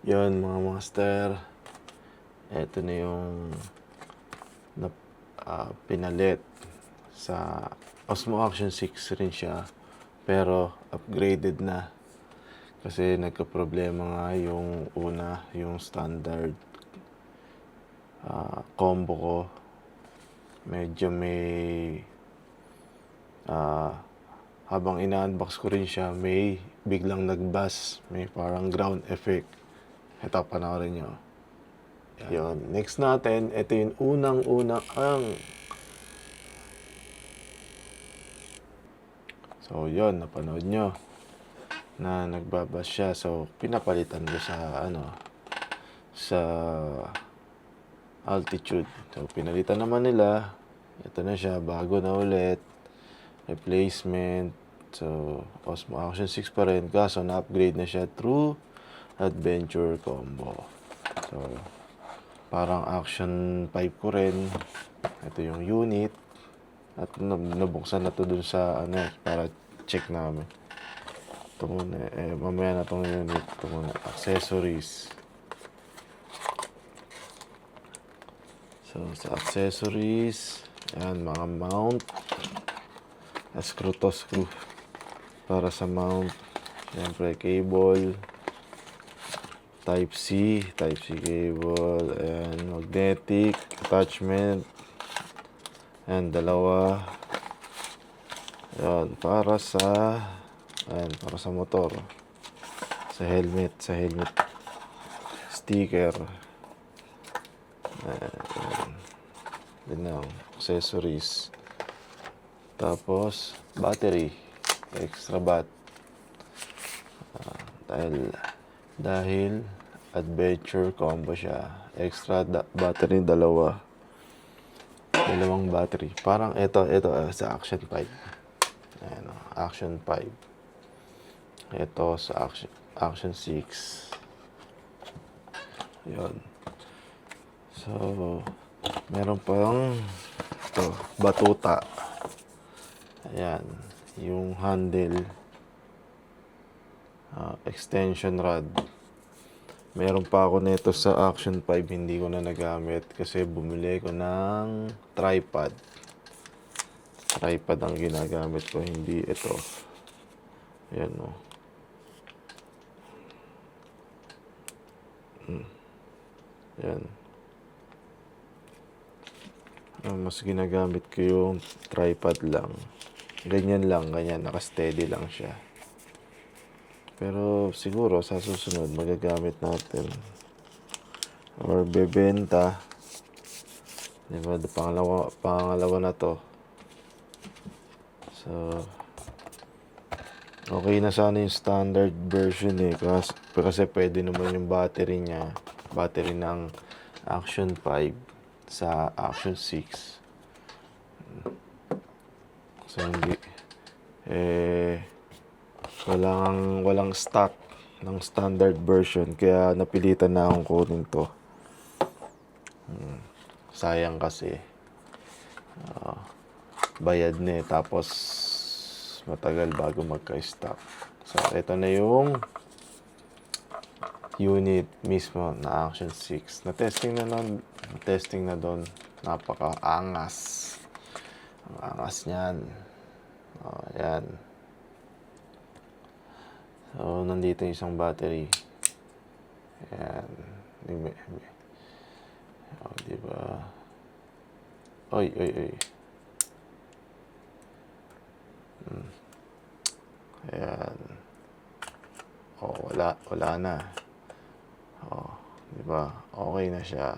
Yun mga master, eto na yung pinalit sa Osmo Action 6 rin siya, pero upgraded na kasi nagka-problema nga yung una, yung standard combo ko. Medyo may habang ina-unbox ko rin siya, may biglang nag-buzz, may parang ground effect. Ito, panoorin nyo. Yun. Next natin, ito yung unang-unang So, yun, napanood nyo na nagbabas siya. So, pinapalitan ko sa altitude. So, pinalitan naman nila. Ito na siya, bago na ulit. Replacement. So, Osmo Action 6 pa rin. Kaso, na-upgrade na siya through Adventure Combo. So, parang Action 5 ko rin. Ito yung unit. At nabuksan na to dun sa para check namin. Ito muna, mamaya na tong unit. Ito muna, accessories. So, sa accessories, yan, mga mount. Screw to screw. Para sa mount. Siyempre, cable. Type-C cable. Ayan, magnetic attachment. Ayan, dalawa. Ayan, para sa motor. Sa helmet sticker. Ayan. Yun lang, accessories. Tapos, battery. Extra bat. Dahil adventure combo siya. Extra battery, dalawang battery. Parang ito sa Action 5. Ayan, Action 5. Ito sa Action 6. Yun. So, meron pang ito, batuta. Ayan, yung handle, extension rod. Meron pa ako nito sa Action 5, hindi ko na nagamit kasi bumili ko ng tripod. Tripod ang ginagamit ko, hindi ito. Ayan o. Ayan. Mas ginagamit ko yung tripod lang. Ganyan, naka-steady lang siya. Pero siguro sa susunod magagamit natin or bebenta. Diba, pangalawa na to. So, okay na sana yung standard version kasi pwede naman yung battery ng Action 5 sa Action 6. So, hindi walang stock ng standard version, kaya napilitan na akong kunin to. Sayang kasi bayad na tapos matagal bago magka-stock. So, ito na yung unit mismo na Action 6. Na-testing na doon. Napaka-angas. Ang angas niyan. Ayan. So, nandito yung isang battery. Ayan. Diba? Oy. Ayan. Wala na. Diba? Okay na siya.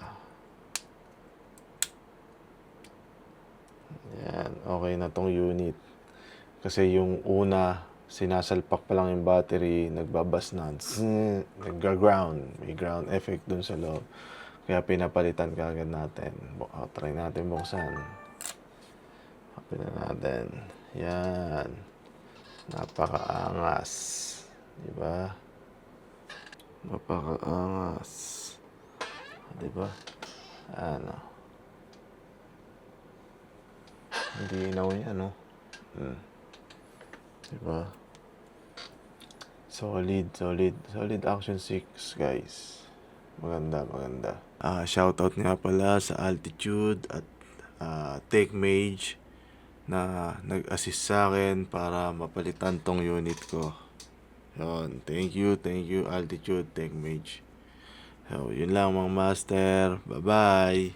Ayan. Okay na tong unit. Kasi yung una, sinasalpak pa lang yung battery, nagbabas na. Nag-ground. May ground effect dun sa loob. Kaya pinapalitan kagad natin. Try natin buksan. Open na natin. Yan. Napakaangas. Diba? Napakaangas. Diba? Ano? Hindi inaw yan, no? Diba? Solid Action 6, guys. Maganda. Shoutout nga pala sa Altitude at Tech Mage na nag-assist sa akin para mapalitan tong unit ko. Yun, thank you Altitude, Tech Mage. So, yun lang mga master. Bye-bye.